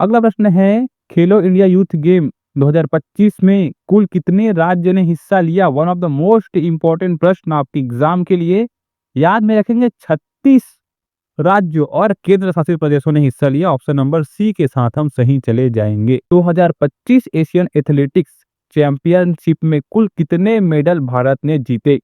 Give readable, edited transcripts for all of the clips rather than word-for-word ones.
अगला प्रश्न है, खेलो इंडिया यूथ गेम 2025 में कुल कितने राज्य ने हिस्सा लिया? One of the most important प्रश्न आपके एग्जाम के लिए। याद में रखेंगे 36 राज्यों और केंद्र शासित प्रदेशों ने हिस्सा लिया। ऑप्शन नंबर सी के साथ हम सही चले जाएंगे। 2025 एशियन एथलेटिक्स चैंपियनशिप में कुल कितने मेडल भारत ने जीते?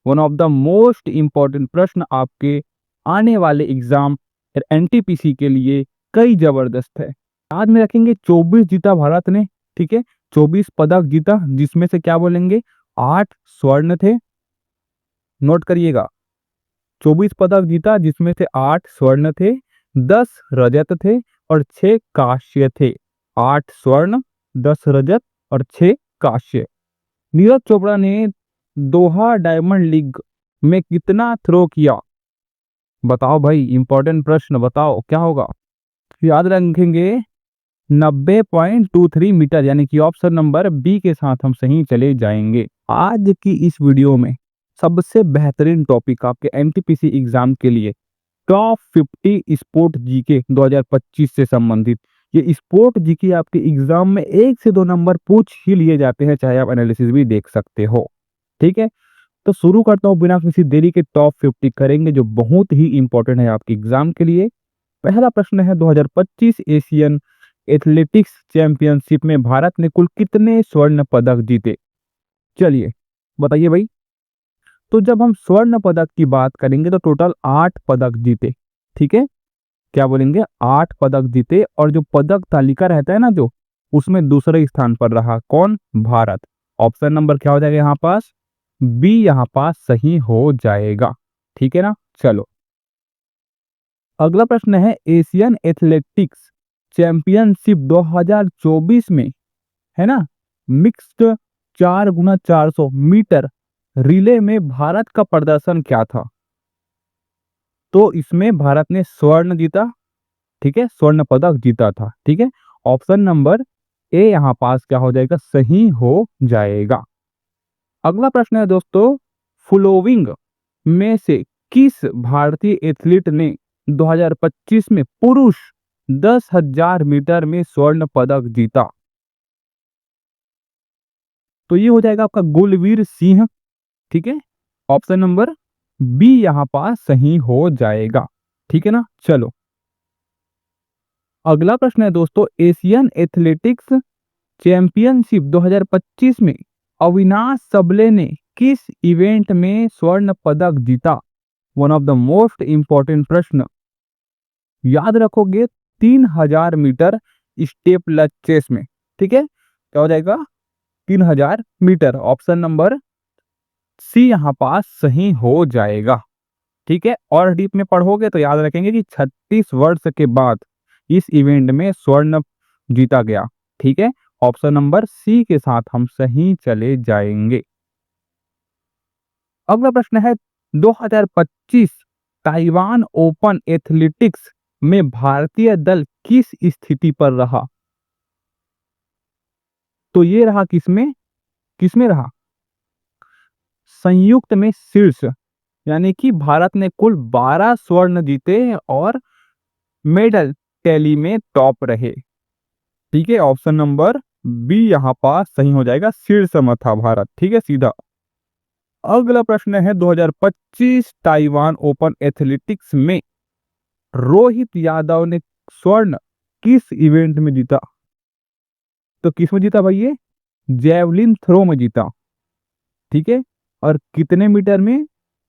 One of the most important प्रश्न आपके आने वाले एग्जाम एनटीपीसी के लिए कई जबरदस्त है। याद में रखेंगे 24 जीता भारत ने, ठीक है, 24 पदक जीता, जिसमें से क्या बोलेंगे 8 स्वर्ण थे। नोट करिएगा, 24 पदक जीता जिसमें से 8 स्वर्ण थे, 10 रजत थे और 6 कांस्य थे। 8 स्वर्ण, 10 रजत और 6 कांस्य। नीरज चोपड़ा ने दोहा डायमंड लीग में कितना थ्रो किया? बताओ भाई, इंपॉर्टेंट प्रश्न, बताओ क्या होगा। याद रखेंगे 90.23 मीटर, यानी कि ऑप्शन नंबर बी के साथ हम सही चले जाएंगे। आज की इस वीडियो में सबसे बेहतरीन टॉपिक आपके एनटीपीसी एग्जाम के लिए टॉप 50 स्पोर्ट जीके 2025 से संबंधित। ये स्पोर्ट जीके आपके एग्जाम में 1 से 2 नंबर पूछ ही लिए जाते हैं, चाहे आप एनालिसिस भी देख सकते हो। ठीक है, तो शुरू करता हूं बिना किसी देरी के। टॉप 50 करेंगे जो बहुत ही इंपॉर्टेंट है आपके एग्जाम के लिए। पहला प्रश्न है, 2025 एशियन एथलेटिक्स चैंपियनशिप में भारत ने कुल कितने स्वर्ण पदक जीते? चलिए बताइए भाई। तो जब हम स्वर्ण पदक की बात करेंगे तो टोटल 8 पदक जीते। ठीक है, क्या बोलेंगे, 8 पदक जीते। और जो पदक तालिका रहता है ना, जो उसमें दूसरे स्थान पर रहा कौन? भारत। ऑप्शन नंबर क्या हो जाएगा यहाँ पास? बी यहाँ पास सही हो जाएगा। ठीक है ना। चलो अगला प्रश्न है, एशियन एथलेटिक्स चैंपियनशिप 2024 में, है ना, मिक्स्ड 4x400 मीटर रिले में भारत का प्रदर्शन क्या था? तो इसमें भारत ने स्वर्ण जीता। ठीक है, स्वर्ण पदक जीता था। ठीक है, ऑप्शन नंबर ए यहां पास क्या हो जाएगा? सही हो जाएगा। अगला प्रश्न है दोस्तों, फ्लोविंग में से किस भारतीय एथलीट ने 2025 में पुरुष 10,000 मीटर में स्वर्ण पदक जीता? तो ये हो जाएगा आपका गुलवीर सिंह। ठीक है, ऑप्शन नंबर बी यहां पास सही हो जाएगा। ठीक है ना। चलो अगला प्रश्न है दोस्तों, एशियन एथलेटिक्स चैंपियनशिप 2025 में अविनाश सबले ने किस इवेंट में स्वर्ण पदक जीता? One of the most important प्रश्न। याद रखोगे 3000 मीटर स्टेप चेस में। ठीक है, क्या हो जाएगा? 3000 मीटर। ऑप्शन नंबर सी यहां पास सही हो जाएगा। ठीक है, और डीप में पढ़ोगे तो याद रखेंगे कि 36 वर्ष के बाद इस इवेंट में स्वर्ण जीता गया। ठीक है, ऑप्शन नंबर सी के साथ हम सही चले जाएंगे। अगला प्रश्न है, 2025 ताइवान ओपन एथलेटिक्स में भारतीय दल किस स्थिति पर रहा? तो ये रहा किसमें? किसमें रहा? संयुक्त में शीर्ष, यानी कि भारत ने कुल 12 स्वर्ण जीते और मेडल टैली में टॉप रहे। ठीक है, ऑप्शन नंबर बी यहां पास सही हो जाएगा, शीर्ष में था भारत। ठीक है, सीधा। अगला प्रश्न है, 2025 ताइवान ओपन एथलेटिक्स में रोहित यादव ने स्वर्ण किस इवेंट में जीता? तो किस में जीता भाई? ये जेवलिन थ्रो में जीता। ठीक है, और कितने मीटर में?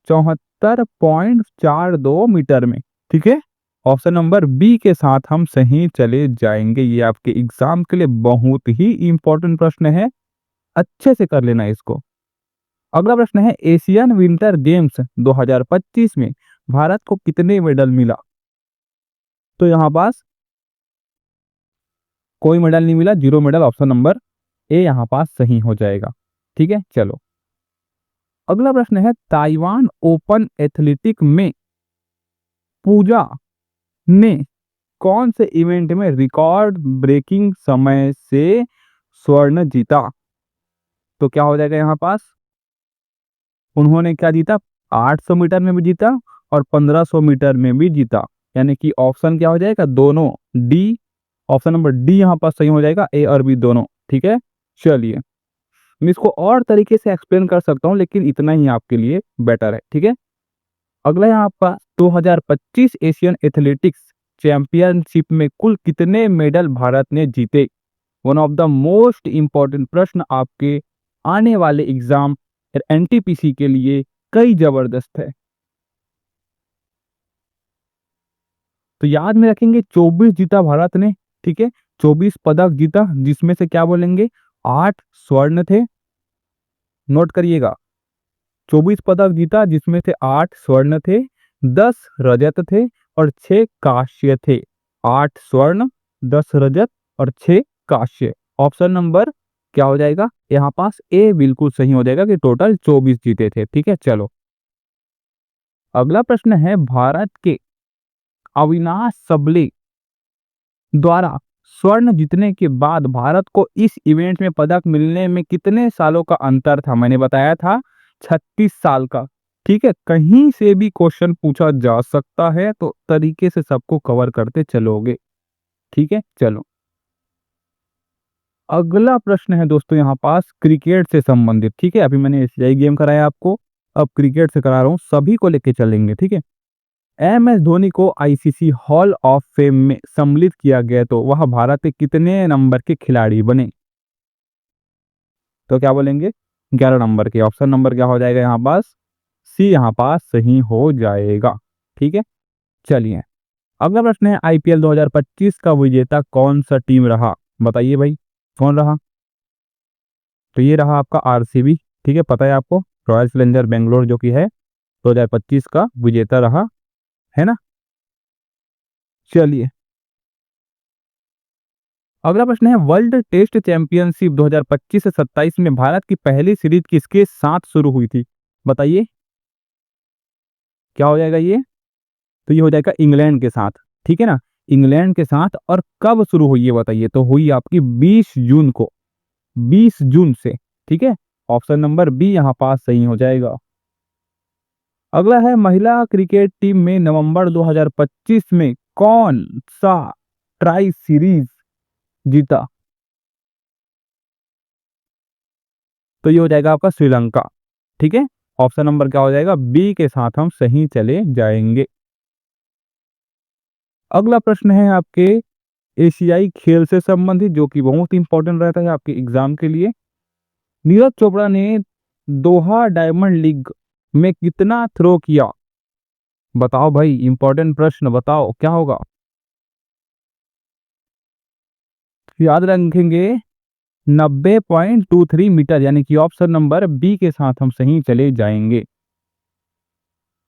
74.42 मीटर में। ठीक है, ऑप्शन नंबर बी के साथ हम सही चले जाएंगे। ये आपके एग्जाम के लिए बहुत ही इंपॉर्टेंट प्रश्न है, अच्छे से कर लेना इसको। अगला प्रश्न है, एशियन विंटर गेम्स 2025 में भारत को कितने मेडल मिला? तो यहां पास कोई मेडल नहीं मिला, 0 मेडल। ऑप्शन नंबर ए यहां पास सही हो जाएगा। ठीक है, चलो अगला प्रश्न है, ताइवान ओपन एथलेटिक में पूजा ने कौन से इवेंट में रिकॉर्ड ब्रेकिंग समय से स्वर्ण जीता? तो क्या हो जाएगा यहाँ पास? उन्होंने क्या जीता? 800 मीटर में भी जीता और 1500 मीटर में भी जीता, यानी कि ऑप्शन क्या हो जाएगा? दोनों डी ऑप्शन नंबर डी यहाँ पर सही हो जाएगा, ए और बी दोनों। ठीक है, चलिए मैं इसको और तरीके से एक्सप्लेन कर सकता हूँ, लेकिन इतना ही आपके लिए बेटर है। ठीक है, अगला यहाँ पर 2025 एशियन एथलेटिक्स चैंपियनशिप में कुल कितने मेडल भारत ने जीते? One of the most important प्रश्न आपके आने वाले एग्जाम एनटीपीसी के लिए कई जबरदस्त है। तो याद में रखेंगे 24 जीता भारत ने। ठीक है, 24 पदक जीता, जिसमें से क्या बोलेंगे 8 स्वर्ण थे। नोट करिएगा, 24 पदक जीता जिसमें से 8 स्वर्ण थे, 10 रजत थे और 6 कांस्य थे। 8 स्वर्ण, 10 रजत और 6 कांस्य। ऑप्शन नंबर क्या हो जाएगा यहाँ पास, ए बिल्कुल सही हो जाएगा कि टोटल 24 जीते थे। ठीक है, चलो अगला प्रश्न है, भारत के अविनाश सबले द्वारा स्वर्ण जीतने के बाद भारत को इस इवेंट में पदक मिलने में कितने सालों का अंतर था? मैंने बताया था 36 साल का। ठीक है, कहीं से भी क्वेश्चन पूछा जा सकता है, तो तरीके से सबको कवर करते चलोगे। ठीक है, चलो अगला प्रश्न है दोस्तों यहाँ पास क्रिकेट से संबंधित। ठीक है, अभी मैंने एशियाई गेम कराया आपको, अब क्रिकेट से करा रहा हूँ, सभी को लेके चलेंगे। ठीक है, एम एस धोनी को आईसीसी हॉल ऑफ फेम में सम्मिलित किया गया, तो वह भारत के कितने नंबर के खिलाड़ी बने? तो क्या बोलेंगे 11 नंबर के। ऑप्शन नंबर क्या हो जाएगा यहाँ पास, सी यहाँ पास सही हो जाएगा। ठीक है, चलिए अगला प्रश्न है, आईपीएल 2025 का विजेता कौन सा टीम रहा? बताइए भाई कौन रहा? तो ये रहा आपका आरसीबी। ठीक है, पता है आपको, रॉयल चैलेंजर बेंगलोर जो कि है 2025 का विजेता रहा है ना। चलिए अगला प्रश्न है, वर्ल्ड टेस्ट चैंपियनशिप 2025 से 27 में भारत की पहली सीरीज किसके साथ शुरू हुई थी? बताइए क्या हो जाएगा ये? तो ये हो जाएगा इंग्लैंड के साथ। ठीक है ना, इंग्लैंड के साथ। और कब शुरू हुई ये बताइए? तो हुई आपकी 20 जून को, 20 जून से। ठीक है, ऑप्शन नंबर बी यहाँ पास सही हो जाएगा। अगला है, महिला क्रिकेट टीम में नवंबर 2025 में कौन सा ट्राई सीरीज जीता? तो ये हो जाएगा आपका श्रीलंका। ठीक है, ऑप्शन नंबर क्या हो जाएगा, बी के साथ हम सही चले जाएंगे। अगला प्रश्न है आपके एशियाई खेल से संबंधित, जो कि बहुत इंपॉर्टेंट रहता है आपके एग्जाम के लिए। नीरज चोपड़ा ने दोहा डायमंड लीग में कितना थ्रो किया? बताओ भाई, इंपॉर्टेंट प्रश्न, बताओ क्या होगा? याद रखेंगे 90.23 मीटर, यानी कि ऑप्शन नंबर बी के साथ हम सही चले जाएंगे।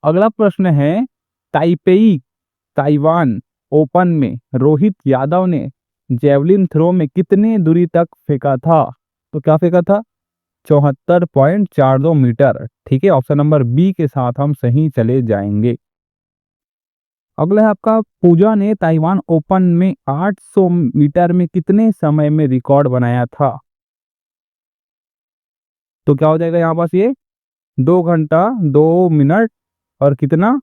अगला प्रश्न है, ताइपेई ताइवान ओपन में रोहित यादव ने जेवलिन थ्रो में कितने दूरी तक फेंका था? तो क्या फेंका था? 74.42 मीटर। ठीक है, ऑप्शन नंबर बी के साथ हम सही चले जाएंगे। अगला है आपका, पूजा ने ताइवान ओपन में 800 मीटर में कितने समय में रिकॉर्ड बनाया था? तो क्या हो जाएगा यहाँ पास ये, 2 घंटा 2 मिनट और कितना?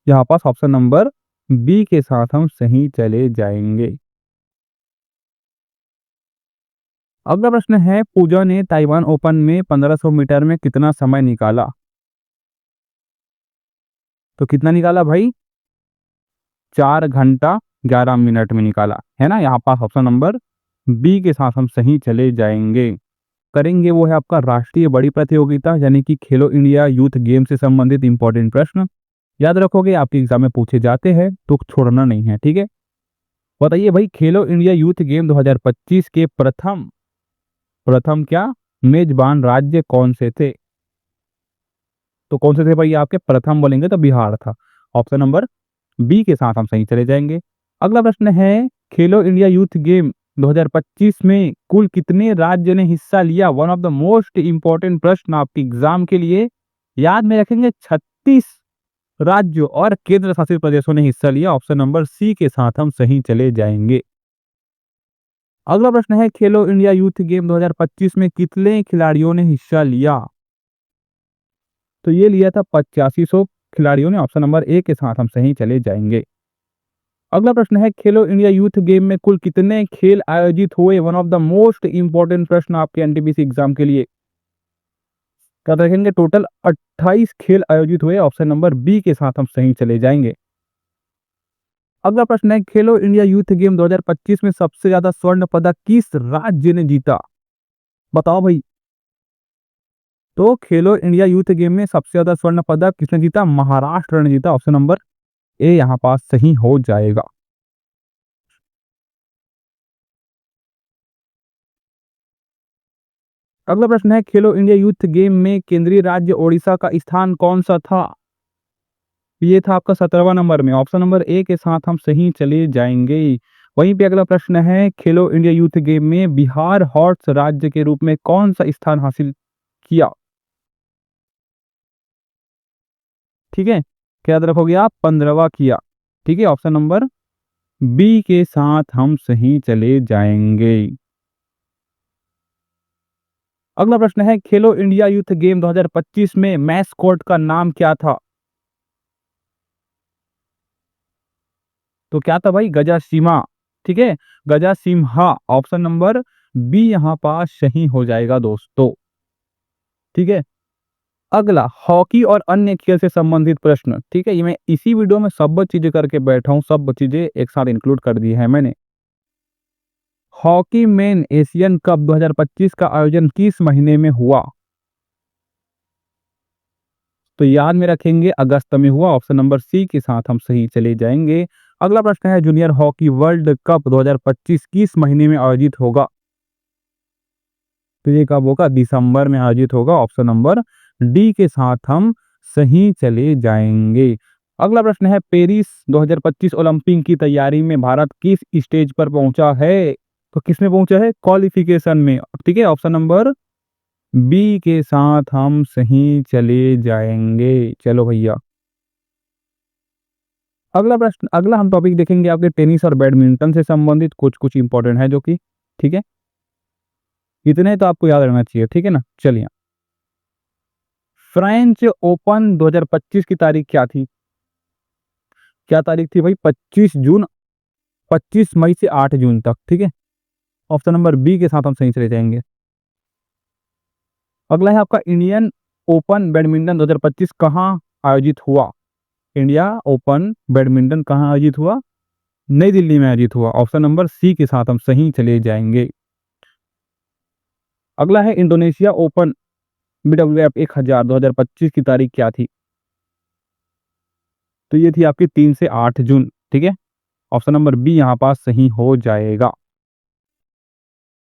यहाँ पास ऑप्शन नंबर बी के साथ हम सही चले जाएंगे। अगला प्रश्न है, पूजा ने ताइवान ओपन में 1500 मीटर में कितना समय निकाला? तो कितना निकाला भाई? 4 घंटा 11 मिनट में निकाला है ना। यहाँ पास ऑप्शन नंबर बी के साथ हम सही चले जाएंगे। करेंगे वो है आपका राष्ट्रीय बड़ी प्रतियोगिता, यानी कि खेलो इंडिया यूथ गेम से संबंधित इंपॉर्टेंट प्रश्न। याद रखोगे, आपके एग्जाम में पूछे जाते हैं तो छोड़ना नहीं है। ठीक है, बताइए भाई, खेलो इंडिया यूथ गेम 2025 के प्रथम प्रथम क्या मेजबान राज्य कौन से थे? तो कौन से थे भाई आपके? प्रथम बोलेंगे तो बिहार था। ऑप्शन नंबर बी के साथ हम सही चले जाएंगे। अगला प्रश्न है, खेलो इंडिया यूथ गेम 2025 में कुल कितने राज्य ने हिस्सा लिया? One of the most important प्रश्न आपके एग्जाम के लिए। याद में रखेंगे 36 राज्यों और केंद्र शासित प्रदेशों ने हिस्सा लिया। ऑप्शन नंबर सी के साथ हम सही चले जाएंगे। अगला प्रश्न है, खेलो इंडिया यूथ गेम 2025 में कितने खिलाड़ियों ने हिस्सा लिया? तो ये लिया था 8500 खिलाड़ियों ने। ऑप्शन नंबर ए के साथ हम सही चले जाएंगे। अगला प्रश्न है खेलो इंडिया यूथ गेम में कुल कितने खेल आयोजित हुए? One of the most important प्रश्न आपके एनटीपीसी एग्जाम के लिए। क्या रखेंगे? टोटल 28 खेल आयोजित हुए। ऑप्शन नंबर बी के साथ हम सही चले जाएंगे। अगला प्रश्न है खेलो इंडिया यूथ गेम 2025 में सबसे ज्यादा स्वर्ण पदक किस राज्य ने जीता? बताओ भाई। तो खेलो इंडिया यूथ गेम में सबसे ज्यादा स्वर्ण पदक किसने जीता? महाराष्ट्र ने जीता। ऑप्शन नंबर ए यहां पास सही हो जाएगा। अगला प्रश्न है खेलो इंडिया यूथ गेम में केंद्रीय राज्य ओडिशा का स्थान कौन सा था? ये था आपका 17वां नंबर में। ऑप्शन नंबर ए के साथ हम सही चले जाएंगे। वहीं पे अगला प्रश्न है खेलो इंडिया यूथ गेम में बिहार हॉर्स राज्य के रूप में कौन सा स्थान हासिल किया? ठीक है, क्या याद रखोगे आप? 15वां किया। ठीक है, ऑप्शन नंबर बी के साथ हम सही चले जाएंगे। अगला प्रश्न है खेलो इंडिया यूथ गेम 2025 में मैस्कॉट का नाम क्या था? तो क्या था भाई? गजा सीमा। ठीक है, गजा सिम्हा। ऑप्शन नंबर बी यहां पास सही हो जाएगा दोस्तों। ठीक है, अगला हॉकी और अन्य खेल से संबंधित प्रश्न। ठीक है, ये मैं इसी वीडियो में सब चीजें करके बैठा हूं, सब चीजें एक साथ इंक्लूड कर दी है मैंने। हॉकी मेन एशियन कप 2025 का आयोजन किस महीने में हुआ? तो याद में रखेंगे अगस्त में हुआ। ऑप्शन नंबर सी के साथ हम सही चले जाएंगे। अगला प्रश्न है जूनियर हॉकी वर्ल्ड कप 2025 किस महीने में आयोजित होगा? तो ये कब होगा? दिसंबर में आयोजित होगा। ऑप्शन नंबर डी के साथ हम सही चले जाएंगे। अगला प्रश्न है पेरिस 2025 ओलंपिक की तैयारी में भारत किस स्टेज पर पहुंचा है? तो किसमें पहुंचा है? क्वालिफिकेशन में। ठीक है, ऑप्शन नंबर बी के साथ हम सही चले जाएंगे। चलो भैया, अगला प्रश्न, अगला हम टॉपिक देखेंगे आपके टेनिस और बैडमिंटन से संबंधित कुछ कुछ इंपॉर्टेंट है जो कि ठीक है, इतने तो आपको याद रहना चाहिए। ठीक है ना, चलिए। फ्रेंच ओपन 2025 की तारीख क्या थी? क्या तारीख थी भाई? 25 जून, 25 मई से 8 जून तक। ठीक है, ऑप्शन नंबर बी के साथ हम सही चले जाएंगे। अगला है आपका इंडियन ओपन बैडमिंटन 2025 कहाँ आयोजित हुआ? इंडिया ओपन बैडमिंटन कहाँ आयोजित हुआ? नई दिल्ली में आयोजित हुआ। ऑप्शन नंबर सी के साथ हम सही चले जाएंगे। अगला है इंडोनेशिया ओपन BWF 1000 2025 की तारीख क्या थी? तो ये थी आपकी 3 से 8 जून। ठीक है, ऑप्शन नंबर बी यहां पास सही हो जाएगा।